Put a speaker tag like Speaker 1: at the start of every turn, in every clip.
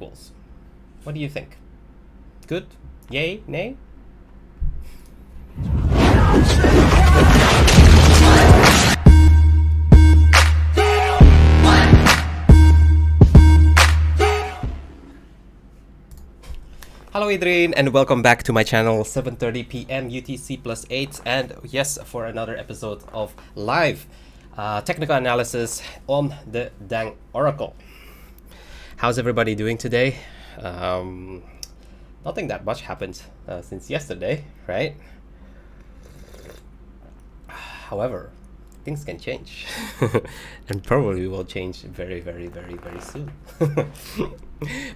Speaker 1: levels. What do you think? Good? Yay? Nay? Hello Adrian and welcome back to my channel, 7:30 p.m. UTC +8, and yes, for another episode of live technical analysis on the dang Oracle. How's everybody doing today? Nothing that much happened since yesterday, right? However, things can change and probably will change very soon.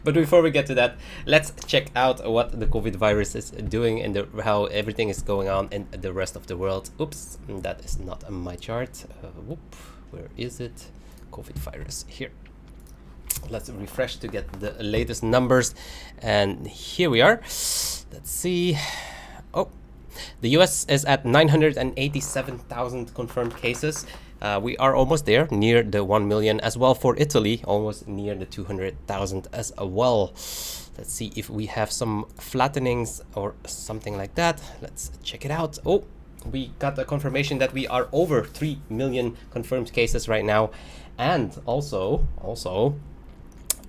Speaker 1: But before we get to that, let's check out what the COVID virus is doing and how everything is going on in the rest of the world. Oops, that is not on my chart. Where is it? COVID virus here. Let's refresh to get the latest numbers, and here we are. Let's see. Oh, the US is at 987,000 confirmed cases. We are almost there, near the 1 million as well for Italy, almost near the 200,000 as well. Let's see if we have some flattenings or something like that. Let's check it out. Oh, we got a confirmation that we are over 3 million confirmed cases right now. And also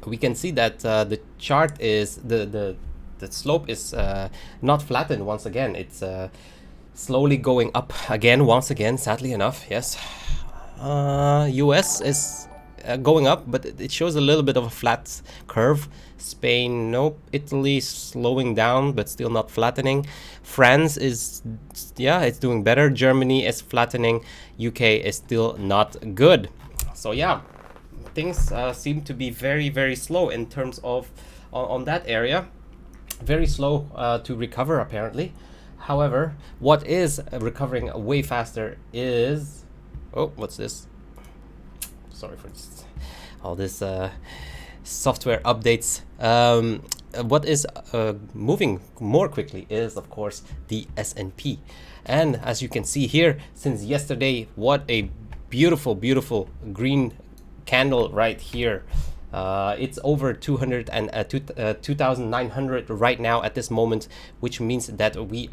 Speaker 1: we can see that the chart is, the slope is not flattened once again. It's slowly going up again, once again, sadly enough, yes. US is going up, but it shows a little bit of a flat curve. Spain, nope. Italy slowing down, but still not flattening. France is, yeah, it's doing better. Germany is flattening. UK is still not good. So yeah, things seem to be very slow in terms of on that area. Very slow to recover apparently. However, what is recovering way faster is, oh, what's this? Sorry for this, all this software updates. What is moving more quickly is, of course, the S&P. And as you can see here, since yesterday, what a beautiful green candle right here. It's over 2,900 right now at this moment, which means that we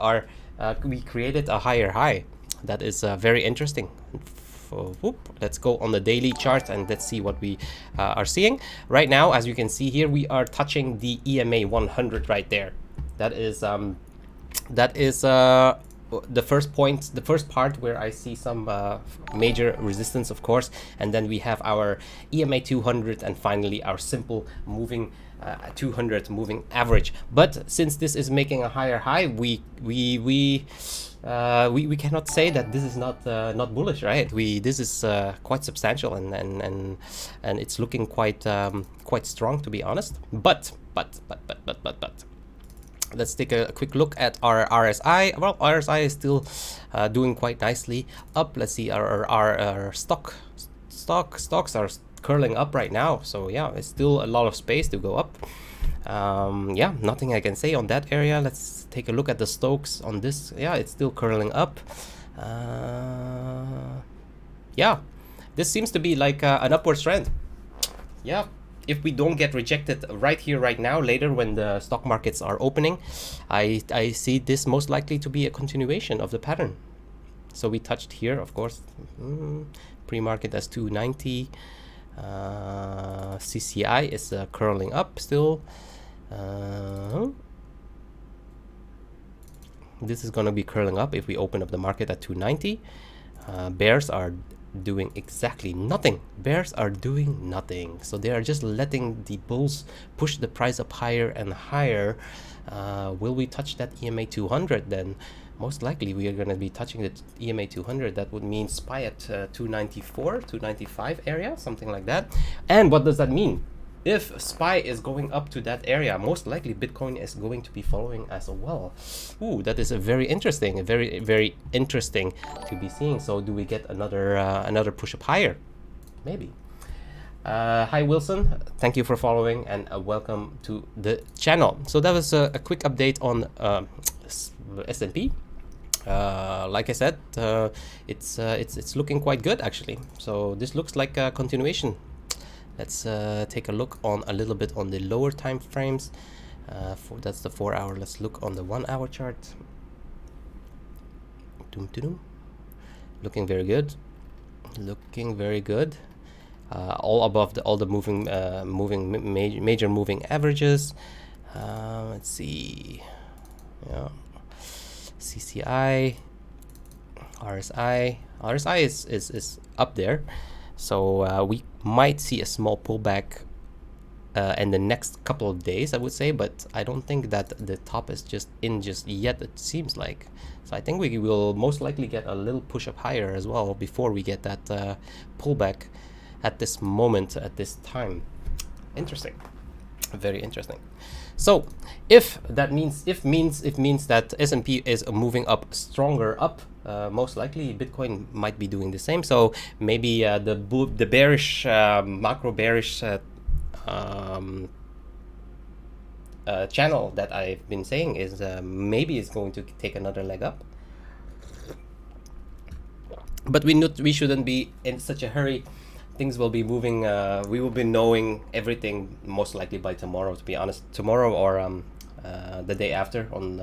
Speaker 1: created a higher high. That is very interesting. Let's go on the daily chart and let's see what we are seeing right now. As you can see here, we are touching the EMA 100 right there. That is the first point, the first part where I see some major resistance, of course, and then we have our EMA 200 and finally our simple moving 200 moving average. But since this is making a higher high, we cannot say that this is not bullish, right? This is quite substantial and it's looking quite strong, to be honest. But let's take a quick look at our RSI. Well, RSI is still doing quite nicely up. Let's see, our stocks are curling up right now. So yeah, it's still a lot of space to go up. Yeah, nothing I can say on that area. Let's take a look at the stocks on this. Yeah, it's still curling up. Yeah, this seems to be like an upward trend. Yeah, if we don't get rejected right here, right now, later when the stock markets are opening, I see this most likely to be a continuation of the pattern. So we touched here, of course, pre-market as 290. CCI is curling up still. This is going to be curling up if we open up the market at 290. Bears are doing exactly nothing. Bears are doing nothing. So they are just letting the bulls push the price up higher and higher. Will we touch that EMA 200 then? Most likely we are going to be touching the EMA 200. That would mean SPY at 294, 295 area, something like that. And what does that mean? If SPY is going up to that area, most likely Bitcoin is going to be following as well. Ooh, that is a very interesting, very interesting to be seeing. So do we get another push up higher? Maybe. Hi Wilson, thank you for following and welcome to the channel. So that was a quick update on S&P. Like I said, it's looking quite good actually. So this looks like a continuation. Let's take a look on a little bit on the lower time frames. That's the 4 hour. Let's look on the 1 hour chart. Looking very good. Looking very good. All above all the major moving averages. Let's see. Yeah. CCI, RSI is up there, so we might see a small pullback in the next couple of days, I would say, but I don't think that the top is just yet, it seems like. So I think we will most likely get a little push up higher as well before we get that pullback at this moment, at this time. Interesting, very interesting. So if that means that S&P is moving up stronger up, most likely Bitcoin might be doing the same. So maybe the bearish macro bearish channel that I've been saying is maybe it's going to take another leg up. But we shouldn't be in such a hurry. Things will be moving. We will be knowing everything most likely by tomorrow, to be honest. Tomorrow or the day after on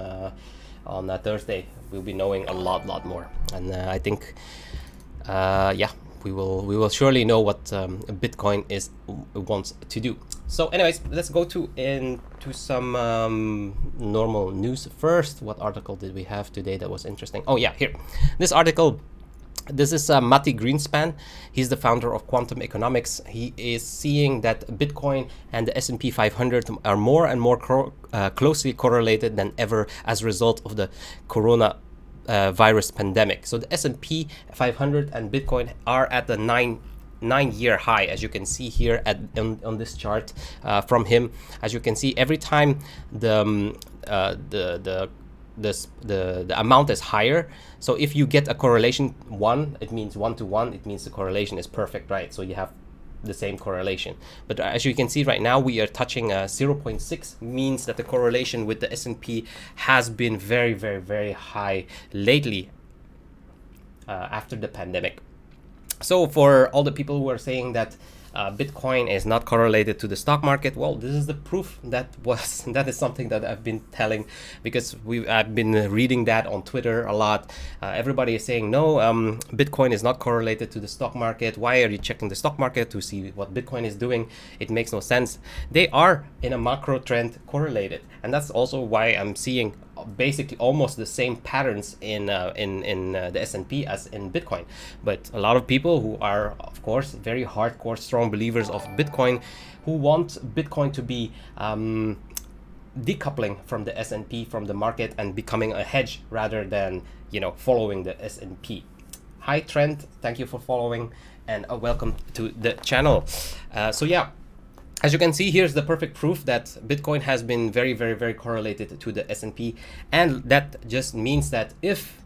Speaker 1: Thursday, we'll be knowing a lot more. And I think, yeah, we will surely know what Bitcoin wants to do. So, anyways, let's go into some normal news first. What article did we have today that was interesting? Oh yeah, here, this article. This is Matti Greenspan. He's the founder of Quantum Economics. He is seeing that Bitcoin and the S&P 500 are more and more closely correlated than ever as a result of the corona virus pandemic. So the S&P 500 and Bitcoin are at the nine-year high, as you can see here on this chart from him. As you can see, every time the amount is higher. So if you get a correlation 1, it means 1 to 1, it means the correlation is perfect, right? So you have the same correlation. But as you can see right now, we are touching 0.6, means that the correlation with the S&P has been very high lately after the pandemic. So for all the people who are saying that Bitcoin is not correlated to the stock market, well, this is the proof that is something that I've been telling, because I've been reading that on Twitter a lot. Everybody is saying no, Bitcoin is not correlated to the stock market. Why are you checking the stock market to see what Bitcoin is doing? It makes no sense. They are in a macro trend correlated, and that's also why I'm seeing basically almost the same patterns in the S&P as in Bitcoin. But a lot of people who are, of course, very hardcore strong believers of Bitcoin, who want Bitcoin to be decoupling from the S&P, from the market, and becoming a hedge rather than, you know, following the S&P. Hi Trent, thank you for following, and welcome to the channel. So yeah, as you can see, here's the perfect proof that Bitcoin has been very correlated to the S&P, and that just means that if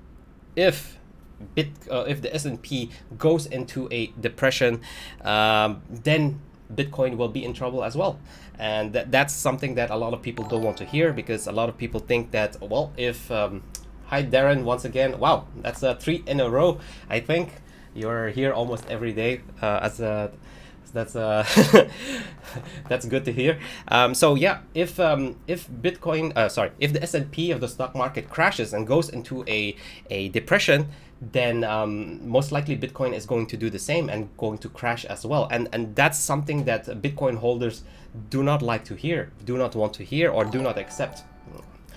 Speaker 1: the S&P goes into a depression, then Bitcoin will be in trouble as well. And that's something that a lot of people don't want to hear, because a lot of people think that, well, if hi Darren, once again, wow, that's 3 in a row. I think you're here almost every day that's that's good to hear. So yeah, if Bitcoin, if the S&P of the stock market crashes and goes into a depression, then most likely Bitcoin is going to do the same and going to crash as well. And that's something that Bitcoin holders do not like to hear, do not want to hear, or do not accept,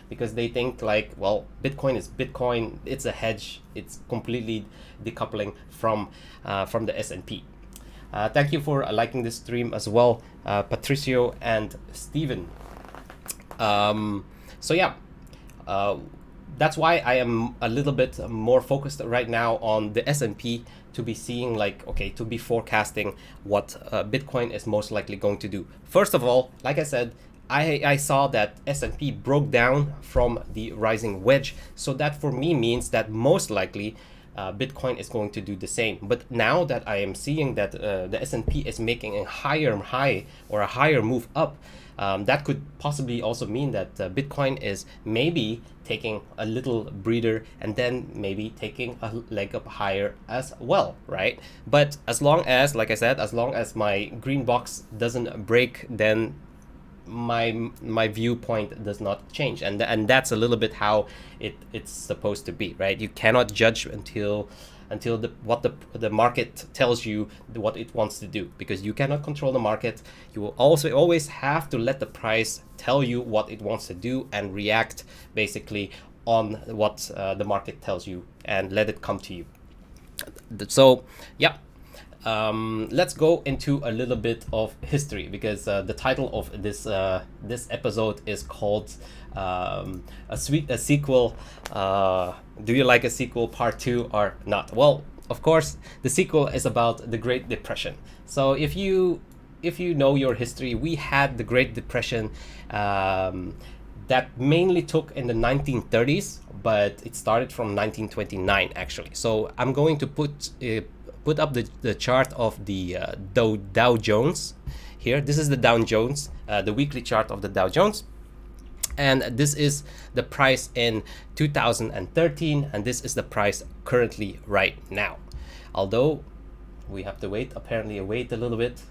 Speaker 1: because they think like, well, Bitcoin is Bitcoin, it's a hedge, it's completely decoupling from the S&P. Thank you for liking this stream as well, Patricio and Steven. So yeah, that's why I am a little bit more focused right now on the S&P, to be seeing like, okay, to be forecasting what Bitcoin is most likely going to do. First of all, like I said, I saw that S&P broke down from the rising wedge. So that for me means that most likely Bitcoin is going to do the same. But now that I am seeing that the S&P is making a higher high or a higher move up, that could possibly also mean that Bitcoin is maybe taking a little breather and then maybe taking a leg up higher as well, right? But as long as, like I said, as long as my green box doesn't break, then my viewpoint does not change, and that's a little bit how it's supposed to be, right? You cannot judge until the market tells you what it wants to do, because you cannot control the market. You will also always have to let the price tell you what it wants to do and react basically on what the market tells you and let it come to you. So yeah, let's go into a little bit of history, because the title of this episode is called a sequel. Do you like a sequel part 2 or not? Well, of course, the sequel is about the Great Depression. So if you know your history, we had the Great Depression that mainly took in the 1930s, but it started from 1929 actually. So I'm going to put up the chart of the Dow Jones here. This is the Dow Jones, the weekly chart of the Dow Jones. And this is the price in 2013, and this is the price currently right now. Although we have to wait a little bit.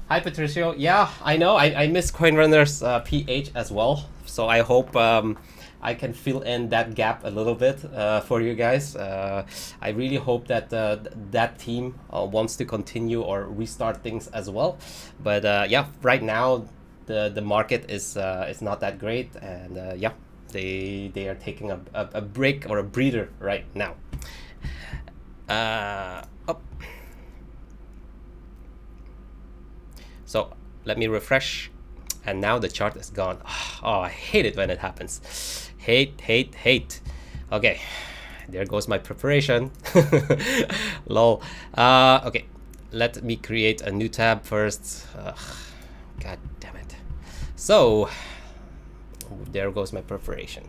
Speaker 1: Hi Patricio. Yeah, I know, I miss CoinRunner's PH as well. So I hope I can fill in that gap a little bit for you guys. I really hope that that team wants to continue or restart things as well. But yeah, right now the market is not that great, and yeah, they are taking a break or a breather right now. So let me refresh, and now the chart is gone. Oh, I hate it when it happens. Hate. Okay, there goes my preparation. Lol. Okay, let me create a new tab first. God damn it. So there goes my preparation.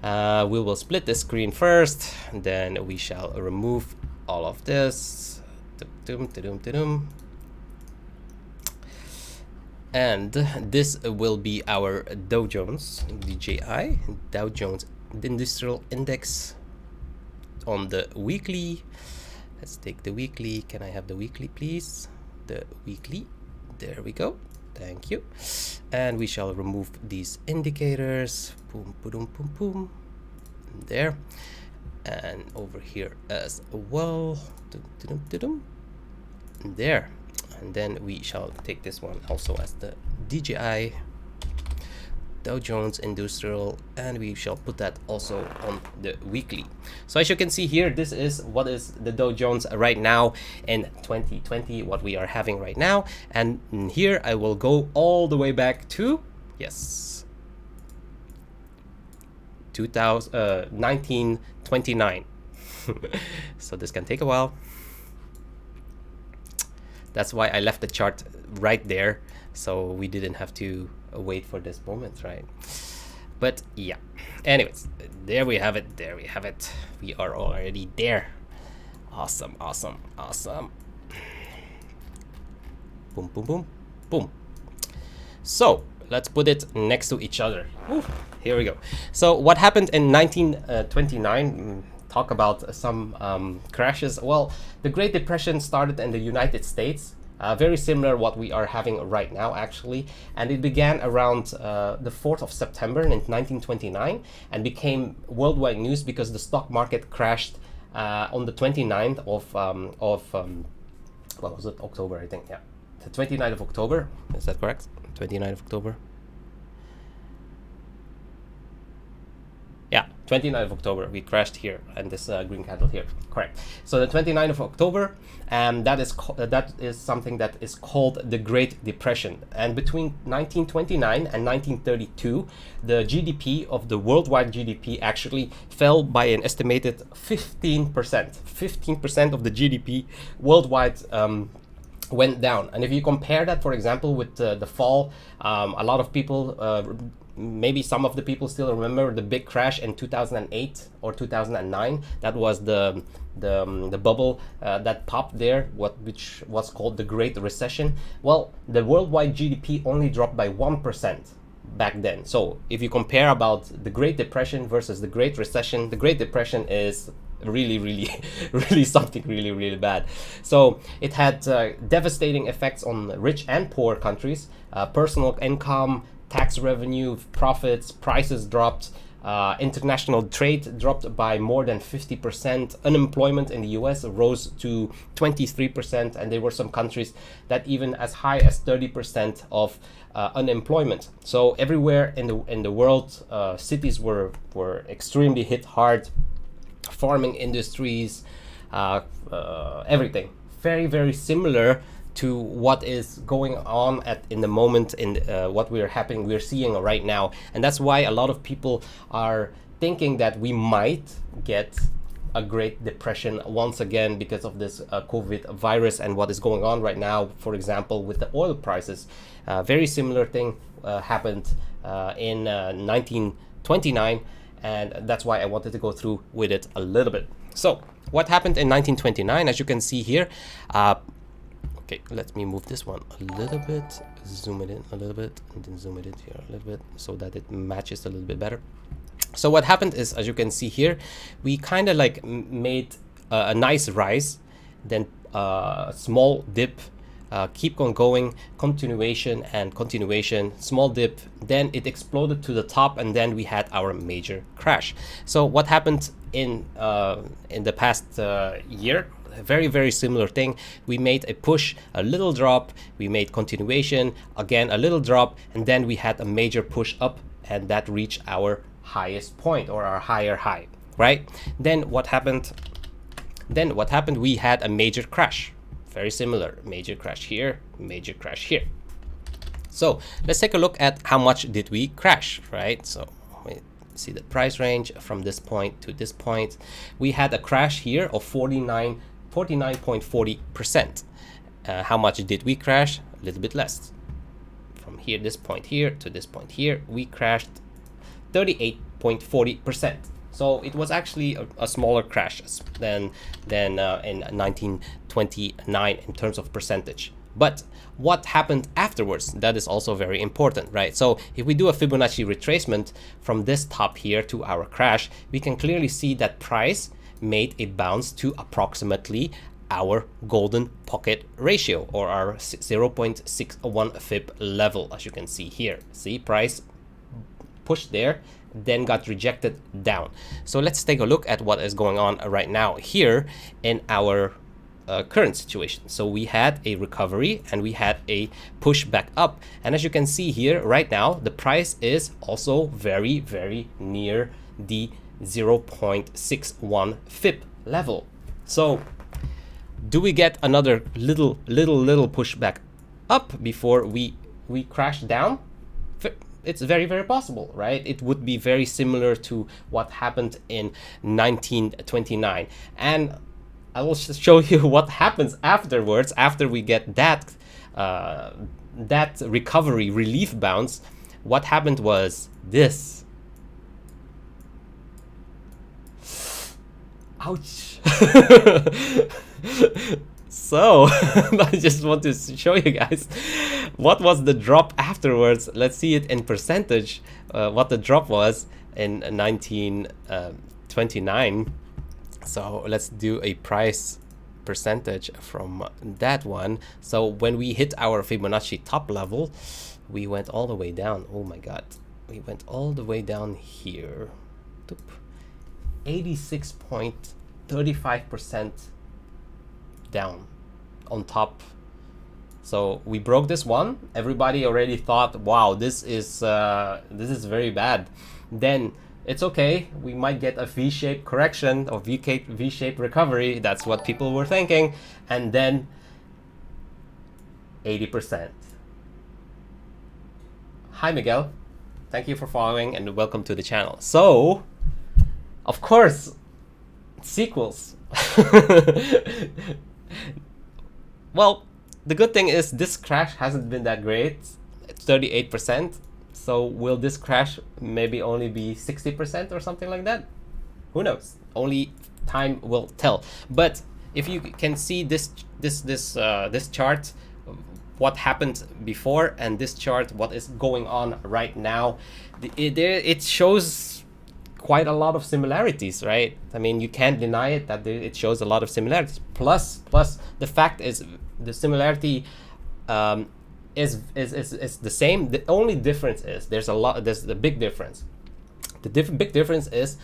Speaker 1: We will split the screen first, then we shall remove all of this. And this will be our Dow Jones, DJI, Dow Jones Industrial Index on the weekly. Let's take the weekly. Can I have the weekly, please? The weekly. There we go. Thank you. And we shall remove these indicators. Boom, boom, boom, boom. There. And over here as well. There. And then we shall take this one also as the DJI, Dow Jones Industrial, and we shall put that also on the weekly. So as you can see here, this is what is the Dow Jones right now in 2020, what we are having right now. And here I will go all the way back to, yes, 1929. So this can take a while. That's why I left the chart right there, so we didn't have to wait for this moment, right? But yeah, anyways, there we have it. We are already there. Awesome. Boom, boom, boom, boom. So let's put it next to each other. Ooh, here we go. So what happened in 1929? Talk about some crashes. Well, the Great Depression started in the United States, very similar what we are having right now actually, and it began around the 4th of September in 1929 and became worldwide news because the stock market crashed on the 29th of what was it, October, I think. Yeah, the 29th of October, is that correct? 29th of October. Yeah, 29th of October, we crashed here, and this green candle here, correct. So the 29th of October, and that is something that is called the Great Depression. And between 1929 and 1932, the GDP of the worldwide GDP actually fell by an estimated 15%. 15% of the GDP worldwide went down. And if you compare that, for example, with the fall, a lot of people, maybe some of the people still remember the big crash in 2008 or 2009. That was the bubble that popped there, which was called the Great Recession. Well, the worldwide GDP only dropped by 1% back then. So if you compare about the Great Depression versus the Great Recession, the Great Depression is really really something really bad. So it had devastating effects on rich and poor countries. Personal income, tax revenue, profits, prices dropped. International trade dropped by more than 50%. Unemployment in the US rose to 23%, and there were some countries that even as high as 30% of unemployment. So everywhere in the world, cities were extremely hit hard. Farming industries, everything very similar to what is going on in the moment, in what we're seeing right now. And that's why a lot of people are thinking that we might get a Great Depression once again because of this COVID virus and what is going on right now. For example, with the oil prices, very similar thing happened in 1929, and that's why I wanted to go through with it a little bit. So what happened in 1929, as you can see here, okay, let me move this one a little bit, zoom it in a little bit, and then zoom it in here a little bit so that it matches a little bit better. So what happened is, as you can see here, we kind of like made a nice rise, then a small dip, keep on going, continuation and continuation, small dip, then it exploded to the top, and then we had our major crash. So what happened in the past year? A very similar thing. We made a push, a little drop, we made continuation, again a little drop, and then we had a major push up, and that reached our highest point, or our higher high, right? Then what happened? We had a major crash. Very similar, major crash here, major crash here. So let's take a look at how much did we crash, right? So we see the price range from this point to this point. We had a crash here of 49.40%. How much did we crash? A little bit less. From here, this point here to this point here, we crashed 38.40%. So it was actually a smaller crash than in 1929 in terms of percentage. But what happened afterwards, that is also very important, right? So if we do a Fibonacci retracement from this top here to our crash, we can clearly see that price made a bounce to approximately our golden pocket ratio, or our 0.61 Fib level, as you can see here. See, price pushed there, then got rejected down. So let's take a look at what is going on right now here in our current situation. So we had a recovery and we had a push back up, and as you can see here right now, the price is also very near the 0.61 Fib level. So do we get another little push back up before we crash down? It's very possible, right? It would be very similar to what happened in 1929. And I will show you what happens afterwards, after we get that recovery relief bounce. What happened was this. Ouch. So I just want to show you guys what was the drop afterwards. Let's see it in percentage, what the drop was in 1929. So let's do a price percentage from that one. So when we hit our Fibonacci top level, we went all the way down. Oh my god, we went all the way down here. 86.35% down on top. So we broke this one. Everybody already thought, wow, this is very bad. Then it's okay, we might get a V-shaped correction or V-shaped recovery. That's what people were thinking. And then 80%. Hi Miguel, thank you for following and welcome to the channel. So of course, sequels. Well, the good thing is this crash hasn't been that great. It's 38%. So will this crash maybe only be 60% or something like that? Who knows? Only time will tell. But if you can see this chart, what happened before, and this chart, what is going on right now, it shows quite a lot of similarities, right? I mean, you can't deny it that it shows a lot of similarities. Plus the fact is the similarity is the same. The only difference is there's the big difference. The big difference is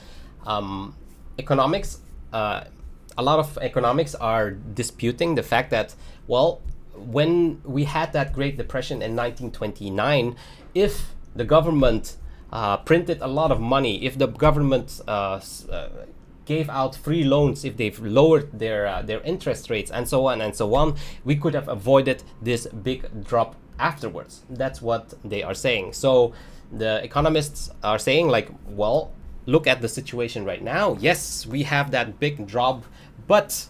Speaker 1: economics. A lot of economics are disputing the fact that, well, when we had that Great Depression in 1929, if the government printed a lot of money, if the government gave out free loans, if they've lowered their interest rates, and so on, we could have avoided this big drop afterwards. That's what they are saying. So the economists are saying, like, well, look at the situation right now. Yes, we have that big drop, but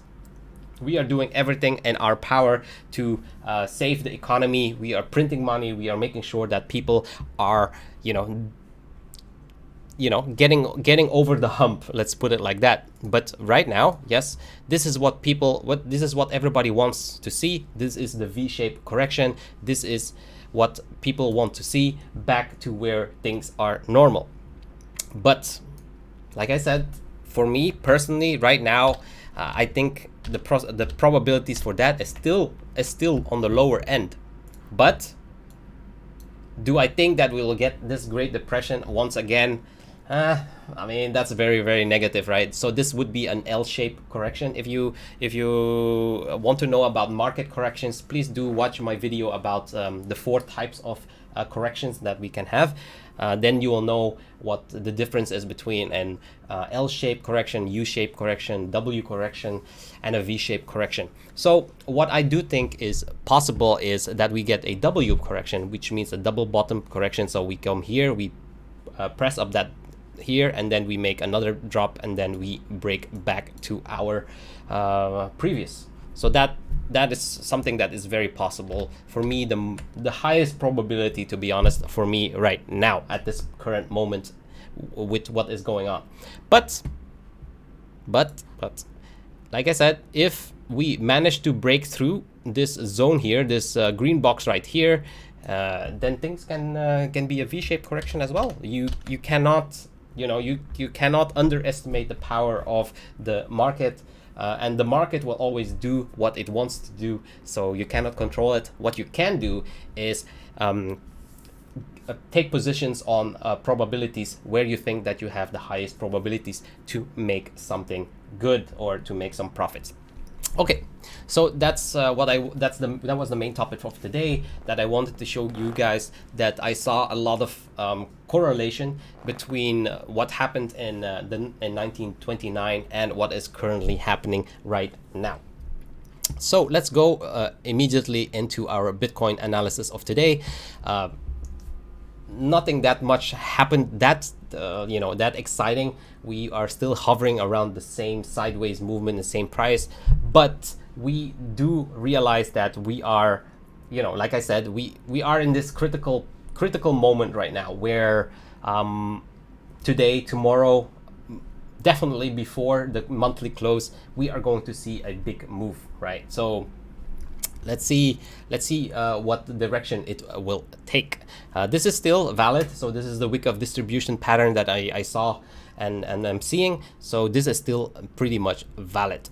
Speaker 1: we are doing everything in our power to save the economy. We are printing money. We are making sure that people are, getting over the hump. Let's put it like that. But right now, yes, this is what everybody wants to see. This is the V-shaped correction. This is what people want to see, back to where things are normal. But like I said, for me personally, right now, I think the probabilities for that is still on the lower end. But do I think that we will get this Great Depression once again? I mean, that's very, very negative, right? So this would be an L-shaped correction. If you want to know about market corrections, please do watch my video about the 4 types of corrections that we can have. Then you will know what the difference is between an L-shaped correction, U-shaped correction, W correction, and a V-shaped correction. So what I do think is possible is that we get a W correction, which means a double bottom correction. So we come here, we press up that here, and then we make another drop, and then we break back to our previous. So that is something that is very possible. For me, the highest probability, to be honest, for me right now at this current moment with what is going on. But like I said, if we manage to break through this zone here, this green box right here, then things can be a V-shaped correction as well. You cannot you cannot underestimate the power of the market. And the market will always do what it wants to do, so you cannot control it. What you can do is take positions on probabilities where you think that you have the highest probabilities to make something good or to make some profits. Okay, so that's that was the main topic of today, that I wanted to show you guys that I saw a lot of correlation between what happened in 1929 and what is currently happening right now. So let's go immediately into our Bitcoin analysis of today. Nothing that much happened that that exciting. We are still hovering around the same sideways movement, the same price, but we do realize that we are, like I said, we are in this critical moment right now where today, tomorrow, definitely before the monthly close, we are going to see a big move, right? So let's see what direction it will take. This is still valid, so this is the wick of distribution pattern that I saw and I'm seeing, so this is still pretty much valid.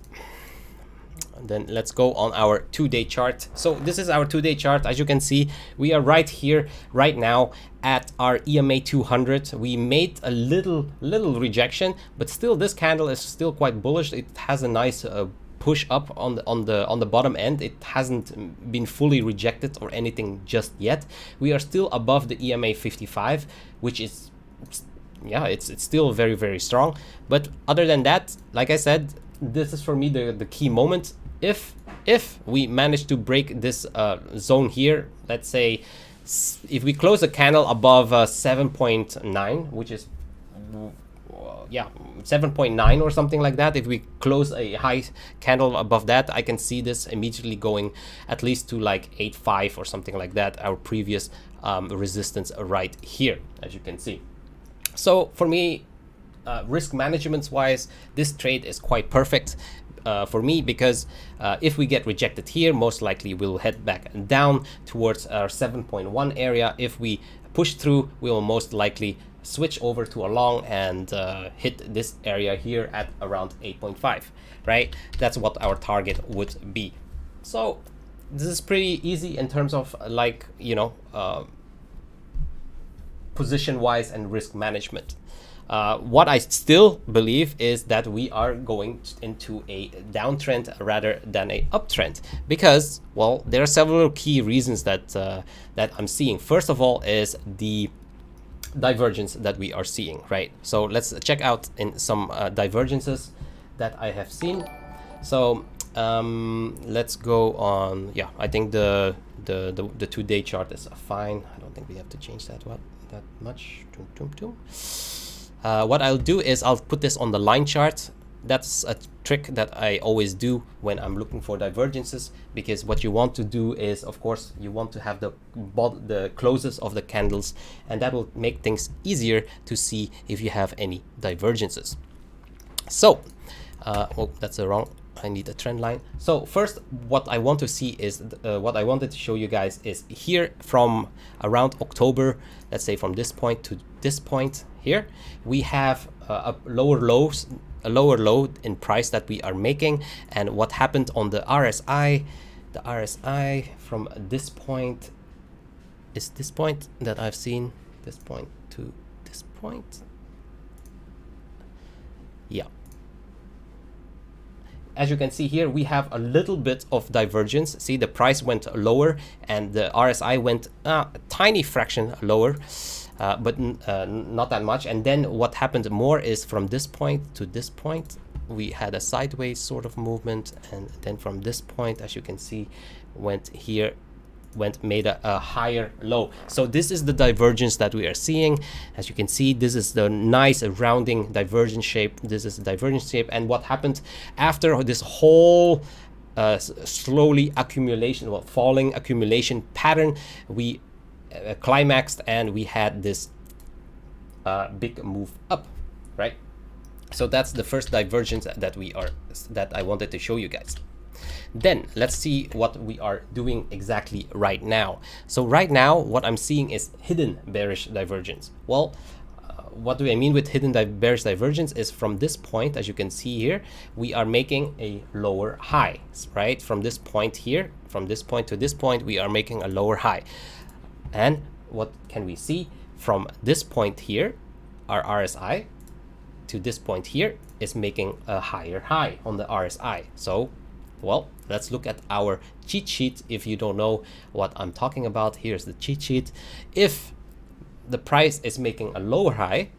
Speaker 1: And then let's go on our 2-day chart. So this is our 2-day chart. As you can see, we are right here right now at our EMA 200. We made a little rejection, but still this candle is still quite bullish. It has a nice push up on the bottom end. It hasn't been fully rejected or anything just yet. We are still above the EMA 55, which is, yeah, it's still very, very strong. But other than that, like I said, this is for me the key moment. If we manage to break this zone here, let's say if we close the candle above 7.9, which is yeah, 7.9 or something like that. If we close a high candle above that, I can see this immediately going at least to like 8.5 or something like that, our previous resistance right here, as you can see. So for me, risk management wise, this trade is quite perfect for me, because if we get rejected here, most likely we'll head back and down towards our 7.1 area. If we push through, we will most likely switch over to a long and hit this area here at around 8.5, right? That's what our target would be. So this is pretty easy in terms of like, you know, position wise and risk management. What I still believe is that we are going into a downtrend rather than a uptrend, because, well, there are several key reasons that that I'm seeing. First of all is the divergence that we are seeing, right? So let's check out in some divergences that I have seen. So let's go on. Yeah, I think the 2-day chart is fine. I don't think we have to change that much. What I'll do is I'll put this on the line chart. That's a trick that I always do when I'm looking for divergences, because what you want to do is, of course, you want to have the closes of the candles, and that will make things easier to see if you have any divergences. So, oh, that's the wrong. I need a trend line. So first, what I want to see is what I wanted to show you guys is here from around October, let's say from this point to this point here, we have a lower low in price that we are making. And what happened on the RSI from this point is this point that I've seen, this point to this point. Yeah. As you can see here, we have a little bit of divergence. See, the price went lower and the RSI went a tiny fraction lower, but not that much. And then what happened more is from this point to this point, we had a sideways sort of movement. And then from this point, as you can see, went here, made a higher low. So this is the divergence that we are seeing. As you can see, this is the nice rounding divergence shape. This is the divergence shape. And what happened after this whole slowly accumulation, well, falling accumulation pattern, we climaxed and we had this big move up, right? So that's the first divergence that I wanted to show you guys. Then let's see what we are doing exactly right now. So right now, what I'm seeing is hidden bearish divergence. Well, what do I mean with hidden bearish divergence is from this point, as you can see here, we are making a lower high, right? From this point here, from this point to this point, we are making a lower high. And what can we see? From this point here, our RSI, to this point here is making a higher high on the RSI. So, well, let's look at our cheat sheet. If you don't know what I'm talking about, here's the cheat sheet. If the price is making a lower high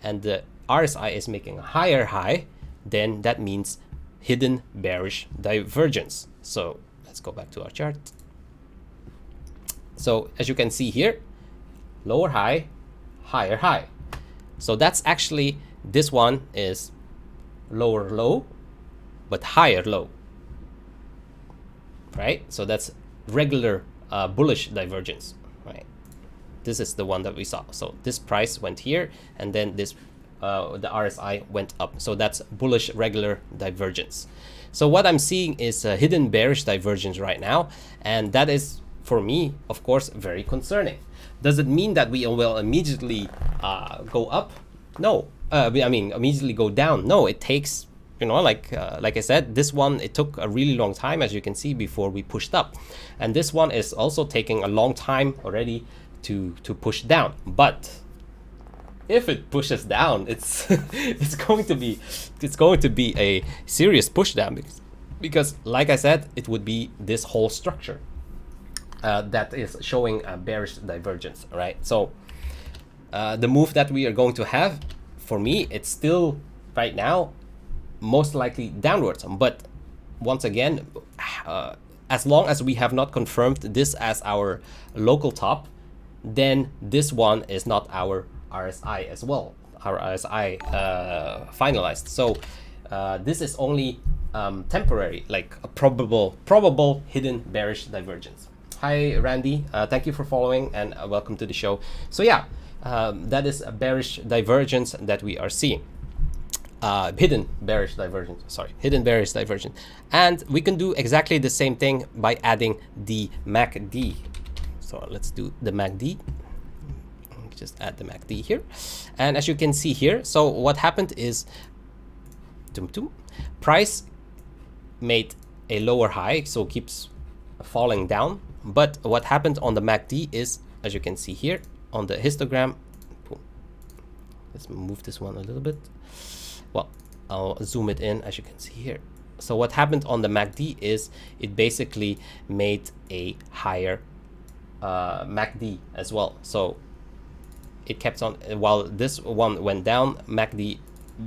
Speaker 1: and the RSI is making a higher high, then that means hidden bearish divergence. So let's go back to our chart. So as you can see here, lower high, higher high. So that's actually, this one is lower low, but higher low. Right? So that's regular bullish divergence, right? This is the one that we saw. So this price went here, and then this the RSI went up. So that's bullish regular divergence. So what I'm seeing is a hidden bearish divergence right now, and that is, for me, of course, very concerning. Does it mean that we will immediately go up? No. I mean, immediately go down? No. It takes, you know, like I said, this one, it took a really long time, as you can see, before we pushed up. And this one is also taking a long time already to push down. But if it pushes down, it's it's going to be a serious push down, because like I said, it would be this whole structure that is showing a bearish divergence, right? So the move that we are going to have, for me, it's still right now most likely downwards. But once again, as long as we have not confirmed this as our local top, then this one is not our RSI as well. our RSI finalized. So this is only temporary, like a probable hidden bearish divergence. Hi Randy, thank you for following and welcome to the show. So yeah, that is a bearish divergence that we are seeing. Hidden bearish divergence, and we can do exactly the same thing by adding the MACD. So let's do the MACD. Just add the MACD here, and as you can see here, so what happened is price made a lower high, so keeps falling down. But what happened on the MACD is, as you can see here on the histogram, let's move this one a little bit. Well, I'll zoom it in, as you can see here. So what happened on the MACD is it basically made a higher MACD as well. So it kept on, while this one went down, MACD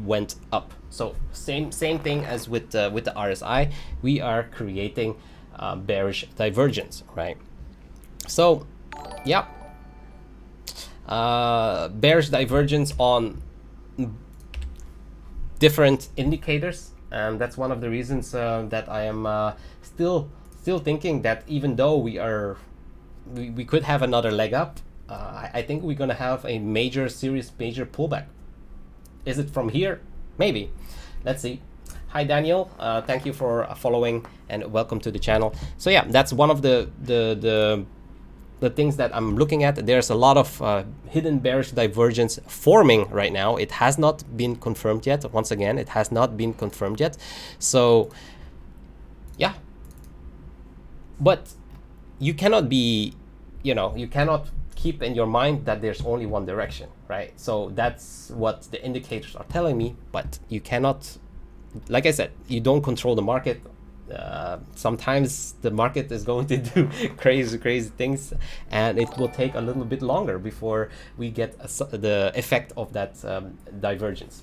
Speaker 1: went up. So same thing as with the RSI, we are creating bearish divergence, right? So yeah, bearish divergence on different indicators, and that's one of the reasons that I am still thinking that even though we could have another leg up, I think we're gonna have a major pullback. Is it from here? Maybe. Let's see. Hi Daniel, thank you for following and welcome to the channel. So yeah, that's one of the things that I'm looking at. There's a lot of hidden bearish divergence forming right now. It has not been confirmed yet. Once again, it has not been confirmed yet. So yeah, but you cannot be, you cannot keep in your mind that there's only one direction, right? So that's what the indicators are telling me, but you cannot, like I said, you don't control the market. Sometimes the market is going to do crazy things, and it will take a little bit longer before we get the effect of that divergence.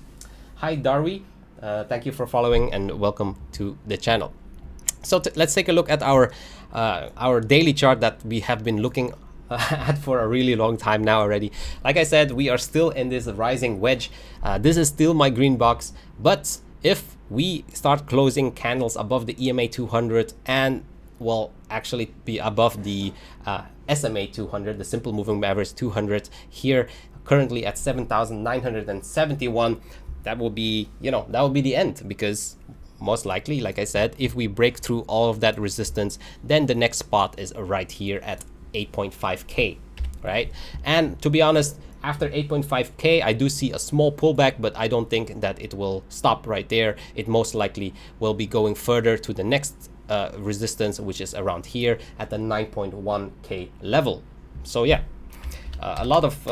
Speaker 1: Hi Darby, thank you for following and welcome to the channel. So let's take a look at our daily chart that we have been looking at for a really long time now already. Like I said, we are still in this rising wedge. This is still my green box, but if we start closing candles above the EMA 200 and will actually be above the SMA 200, the simple moving average 200 here, currently at 7,971, that will be, that will be the end, because most likely, like I said, if we break through all of that resistance, then the next spot is right here at 8.5K, right? And to be honest, after 8.5K, I do see a small pullback, but I don't think that it will stop right there. It most likely will be going further to the next resistance, which is around here at the 9.1K level. So yeah, a lot of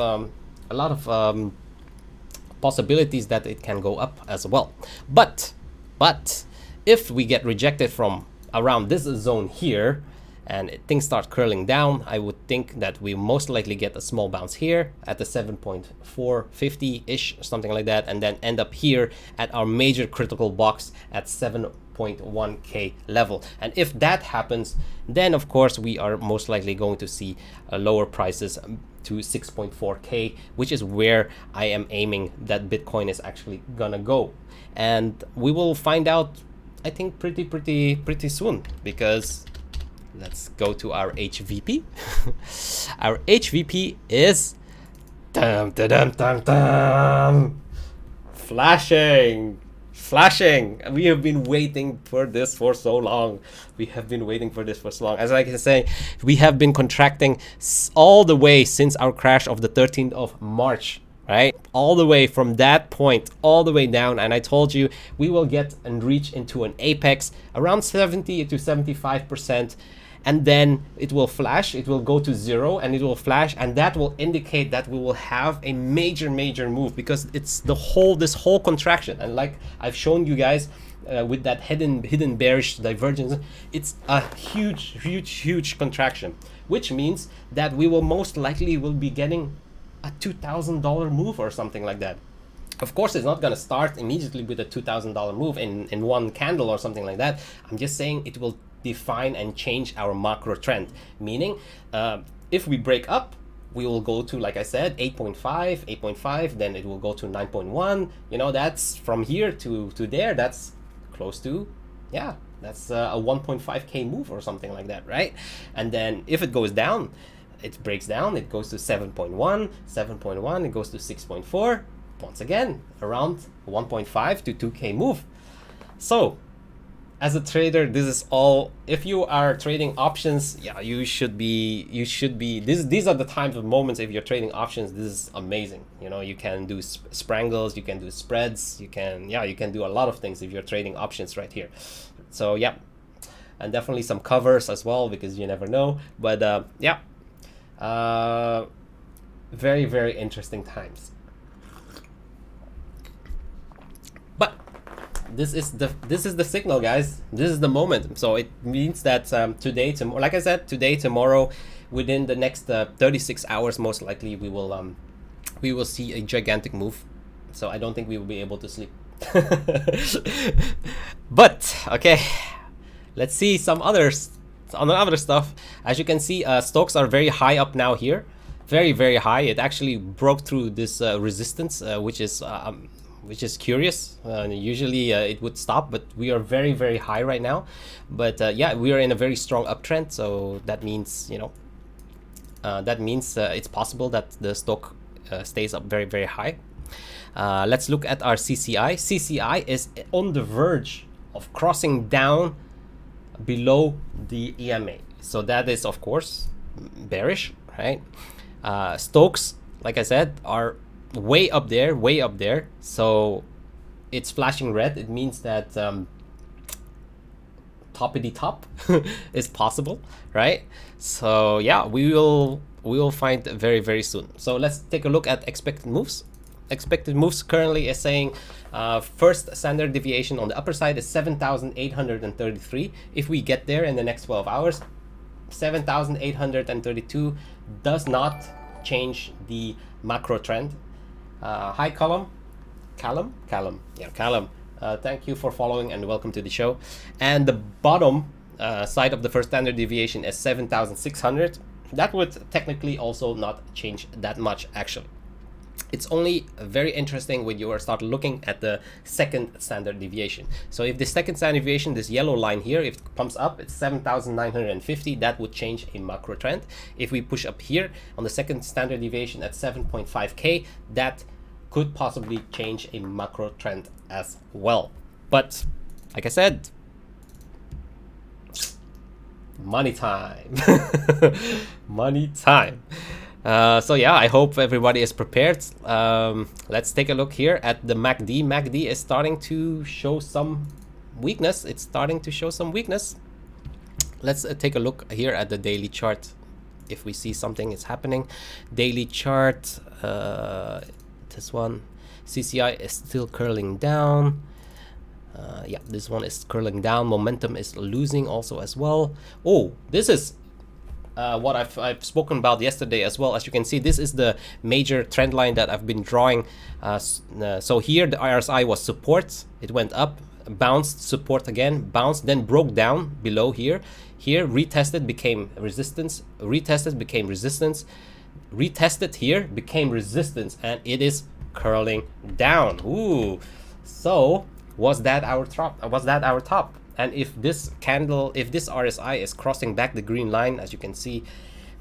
Speaker 1: possibilities that it can go up as well. But if we get rejected from around this zone here, and things start curling down, I would think that we most likely get a small bounce here at the 7.450-ish, something like that, and then end up here at our major critical box at 7.1K level. And if that happens, then of course we are most likely going to see lower prices to 6.4K, which is where I am aiming that Bitcoin is actually gonna go. And we will find out, I think, pretty soon, because let's go to our HVP. Our HVP is flashing. We have been waiting for this for so long. As I can say, we have been contracting all the way since our crash of the 13th of March. Right, all the way from that point all the way down, and I told you we will get and reach into an apex around 70 to 75%, and then it will flash, it will go to zero, and it will flash, and that will indicate that we will have a major move, because it's this whole contraction. And like I've shown you guys with that hidden bearish divergence, it's a huge contraction, which means that we will most likely be getting a $2,000 move or something like that. Of course, it's not going to start immediately with a $2,000 move in one candle or something like that. I'm just saying it will define and change our macro trend, meaning if we break up we will go to, like I said, 8.5, then it will go to 9.1. You know, that's from here to there, that's close to, yeah, that's a 1.5k move or something like that, right? And then if it goes down, it breaks down, it goes to 7.1, it goes to 6.4, once again, around 1.5 to 2k move. So as a trader, this is all, if you are trading options, yeah, you should be, these are the times of moments. If you're trading options, this is amazing. You know, you can do sprangles, you can do spreads, you can do a lot of things if you're trading options right here. So yeah, and definitely some covers as well, because you never know. But yeah, very, very interesting times. But this is the signal, guys. This is the moment. So it means that today, tomorrow, like I said, today, tomorrow, within the next 36 hours, most likely we will see a gigantic move. So I don't think we will be able to sleep. But okay, let's see some others, on the other stuff. As you can see, stocks are very high up now here, very, very high. It actually broke through this resistance, which is curious. Usually it would stop, but we are very, very high right now. But yeah, we are in a very strong uptrend, so that means, you know, it's possible that the stock stays up very, very high. Let's look at our CCI. CCI is on the verge of crossing down below the EMA, so that is of course bearish, right? Stocks, like I said, are way up there, so it's flashing red. It means that toppity top is possible, right? So yeah, we will find very, very soon. So let's take a look at expected moves. Expected moves currently is saying first standard deviation on the upper side is 7,833. If we get there in the next 12 hours, 7,832 does not change the macro trend. Hi, Callum. Thank you for following and welcome to the show. And the bottom side of the first standard deviation is 7,600. That would technically also not change that much, actually. It's only very interesting when you start looking at the second standard deviation. So if the second standard deviation, this yellow line here, if it pumps up, it's 7,950, that would change a macro trend. If we push up here on the second standard deviation at 7.5k, that could possibly change a macro trend as well. But like I said, money time. Money time. So yeah, I hope everybody is prepared. Let's take a look here at the MACD. MACD is starting to show some weakness. It's starting to show some weakness. Let's take a look here at the daily chart. If we see something is happening, daily chart, this one, CCI is still curling down. Yeah, this one is curling down. Momentum is losing also as well. Oh, this is what I've spoken about yesterday as well. As you can see, this is the major trend line that I've been drawing. So here the RSI was support, it went up, bounced, support again, bounced, then broke down below here. Here retested, became resistance, retested, became resistance, retested here, became resistance, and it is curling down. Ooh, so was that our top? And if this candle, if this RSI is crossing back the green line, as you can see,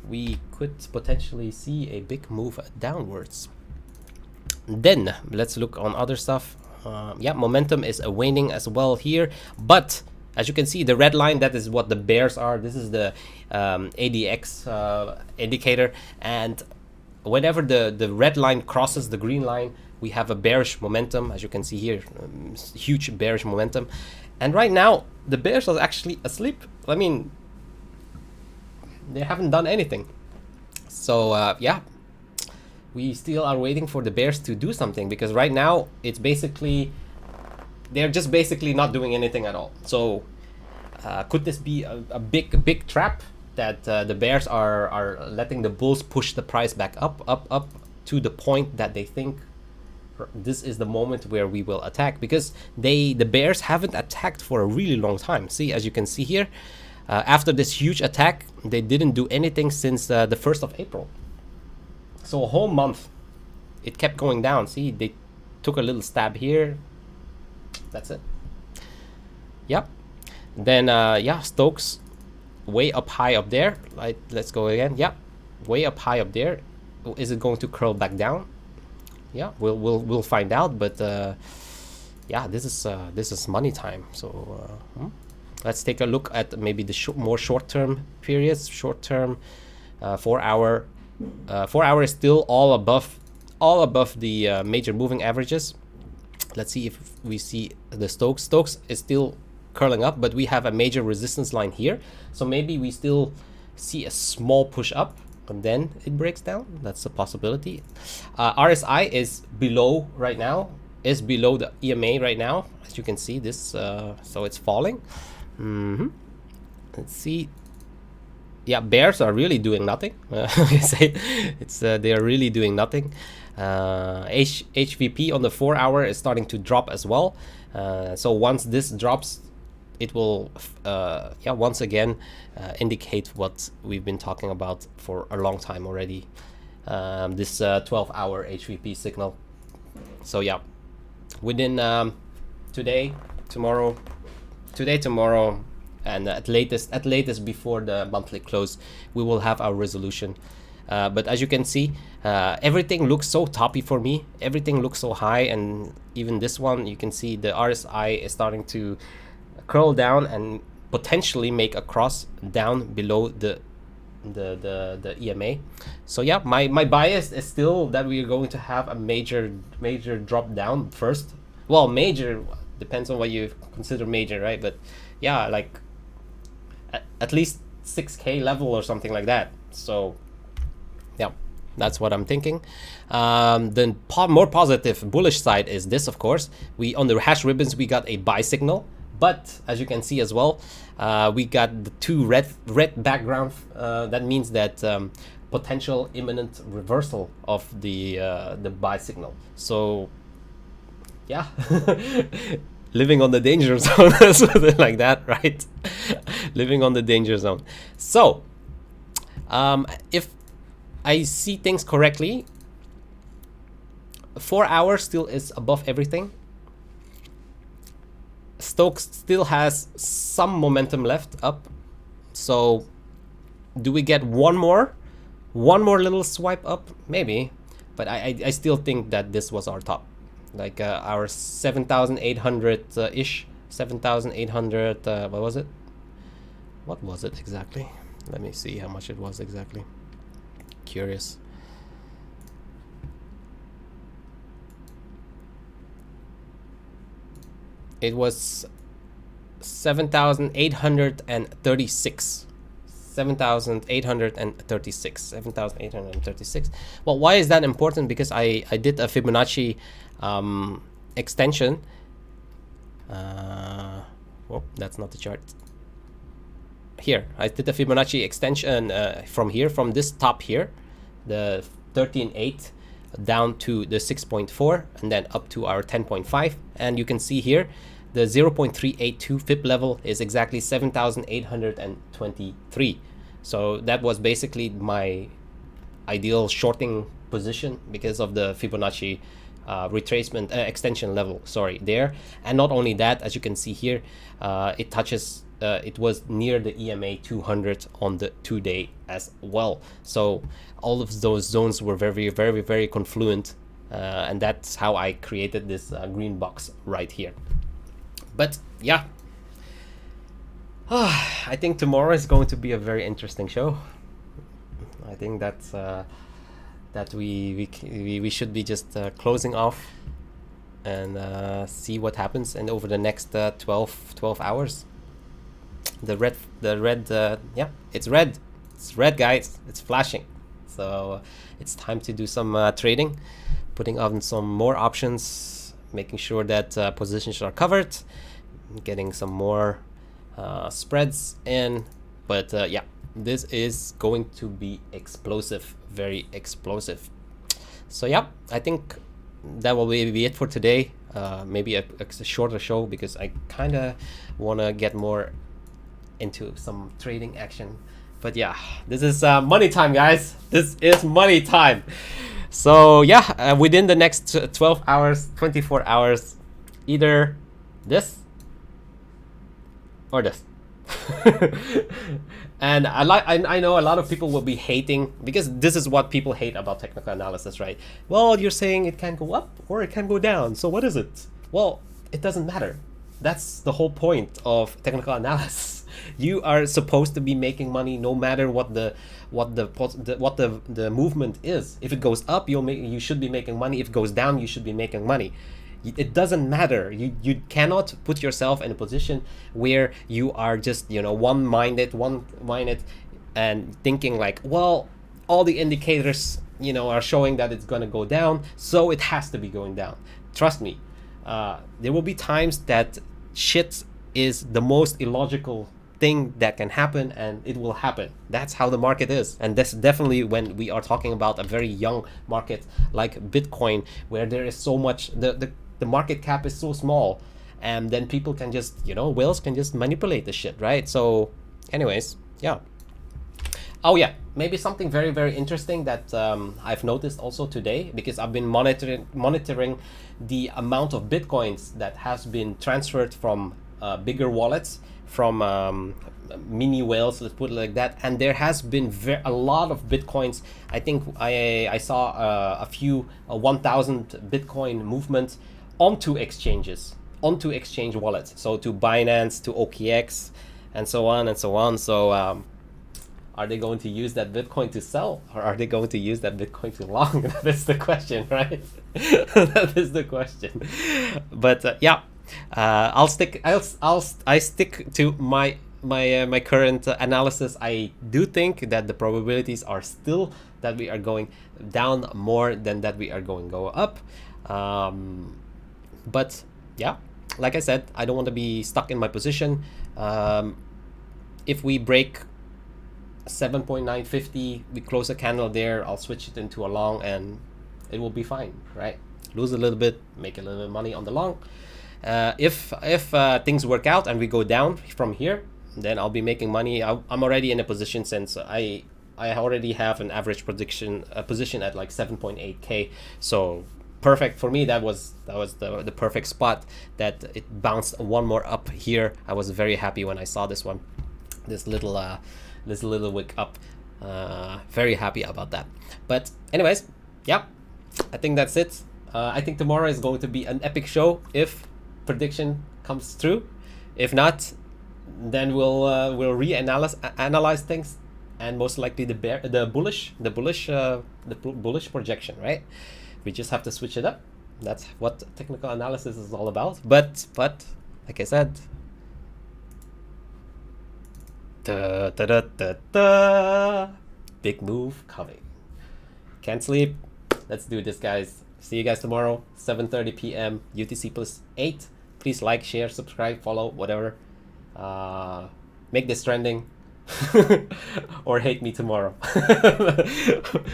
Speaker 1: we could potentially see a big move downwards. Then let's look on other stuff. Yeah, momentum is waning as well here, but as you can see, the red line, that is what the bears are. This is the ADX indicator, and whenever the red line crosses the green line, we have a bearish momentum. As you can see here, huge bearish momentum. And right now, the bears are actually asleep. I mean, they haven't done anything. So yeah, we still are waiting for the bears to do something, because right now it's basically, they're just basically not doing anything at all. So could this be a big trap that the bears are letting the bulls push the price back up to the point that they think this is the moment where we will attack? Because the bears haven't attacked for a really long time. See, as you can see here, after this huge attack, they didn't do anything since the 1st of April. So a whole month it kept going down. See, they took a little stab here. That's it. Yep. Then yeah, Stokes way up high up there. Let's go again. Yep, way up high up there. Is it going to curl back down? Yeah, we'll find out. But yeah, this is money time. So let's take a look at maybe the more short-term periods. Short-term, 4 hour. 4 hour is still all above the major moving averages. Let's see if we see the Stokes. Stokes is still curling up, but we have a major resistance line here. So maybe we still see a small push up and then it breaks down. That's a possibility. RSI is below right now, is below the EMA right now. As you can see this, so it's falling. Let's see. Yeah, bears are really doing nothing. They are really doing nothing. HVP on the 4 hour is starting to drop as well. So once this drops, it will yeah, once again indicate what we've been talking about for a long time already. This 12-hour HVP signal. So yeah, within today, tomorrow, and at latest before the monthly close, we will have our resolution. But as you can see, everything looks so toppy for me. Everything looks so high, and even this one, you can see the RSI is starting to curl down and potentially make a cross down below the EMA. So yeah, my bias is still that we are going to have a major drop down first. Well, major depends on what you consider major, right? But yeah, like at least 6K level or something like that. So yeah, that's what I'm thinking. The more positive bullish side is this, of course. We on the hash ribbons we got a buy signal, but as you can see as well, we got the two red background. That means that potential imminent reversal of the buy signal. So yeah. Living on the danger zone, something like that, right? Living on the danger zone. So if I see things correctly, 4 hours still is above everything. Stokes still has some momentum left up. So do we get one more little swipe up? Maybe, but I still think that this was our top, like our 7,800 ish, 7,800. What was it? What was it exactly? Let me see how much it was exactly. Curious. It was 7,836. 7,836. Well, why is that important? Because I did a Fibonacci extension. Oh, that's not the chart. Here, I did a Fibonacci extension from this top here, the 13.8 down to the 6.4 and then up to our 10.5, and you can see here the 0.382 Fib level is exactly 7,823. So that was basically my ideal shorting position because of the Fibonacci retracement extension level, sorry, there. And not only that, as you can see here, it touches it was near the EMA 200 on the 2-day as well. So all of those zones were very, very, very confluent, and that's how I created this green box right here. But yeah, I think tomorrow is going to be a very interesting show. I think that's that we should be just closing off and see what happens, and over the next 12 hours. The red, yeah, it's red, guys, it's flashing. So it's time to do some trading, putting on some more options, making sure that positions are covered, getting some more spreads in. But yeah, this is going to be explosive, very explosive. So yeah, I think that will be it for today. Maybe a shorter show because I kind of want to get more into some trading action But yeah, this is money time, guys. This is money time. So yeah, within the next 12 hours, 24 hours, either this or this. And I know a lot of people will be hating, because this is what people hate about technical analysis, right? Well, you're saying it can go up or it can go down. So what is it? Well, it doesn't matter. That's the whole point of technical analysis. You are supposed to be making money no matter what the movement is. If it goes up, you should be making money. If it goes down, you should be making money. It doesn't matter. You cannot put yourself in a position where you are just, you know, one-minded and thinking like, well, all the indicators, you know, are showing that it's going to go down, so it has to be going down. Trust me, there will be times that shit is the most illogical thing that can happen, and it will happen. That's how the market is. And that's definitely when we are talking about a very young market like Bitcoin, where there is so much, the market cap is so small, and then people can just, you know, whales can just manipulate the shit, right? So anyways, yeah. Oh yeah, maybe something very, very interesting that I've noticed also today, because I've been monitoring the amount of Bitcoins that has been transferred from bigger wallets, from mini whales, let's put it like that. And there has been a lot of Bitcoins. I think I saw a few 1,000 Bitcoin movements onto exchanges, onto exchange wallets. So to Binance, to OKX, and so on and so on. So are they going to use that Bitcoin to sell, or are they going to use that Bitcoin to long? That's the question, right? That is the question. But yeah, I stick to my current analysis. I do think that the probabilities are still that we are going down more than that we are going to go up. But yeah, like I said, I don't want to be stuck in my position. If we break 7.950, we close a candle there, I'll switch it into a long, and it will be fine, right? Lose a little bit, make a little bit of money on the long. If things work out and we go down from here, then I'll be making money. I'm already in a position, since I already have an average position at like 7.8k. So perfect for me. That was the perfect spot, that it bounced one more up here. I was very happy when I saw this one, this little wick up. Very happy about that. But anyways, yeah, I think that's it. I think tomorrow is going to be an epic show if prediction comes true. If not, then we'll analyze things, and most likely the bullish projection, right? We just have to switch it up. That's what technical analysis is all about. But like I said, big move coming. Can't sleep. Let's do this, guys. See you guys tomorrow, 7:30 p.m. UTC +8. Please like, share, subscribe, follow, whatever. Make this trending. Or hate me tomorrow.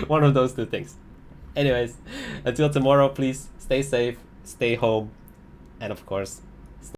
Speaker 1: One of those two things. Anyways, until tomorrow, please stay safe, stay home, and of course,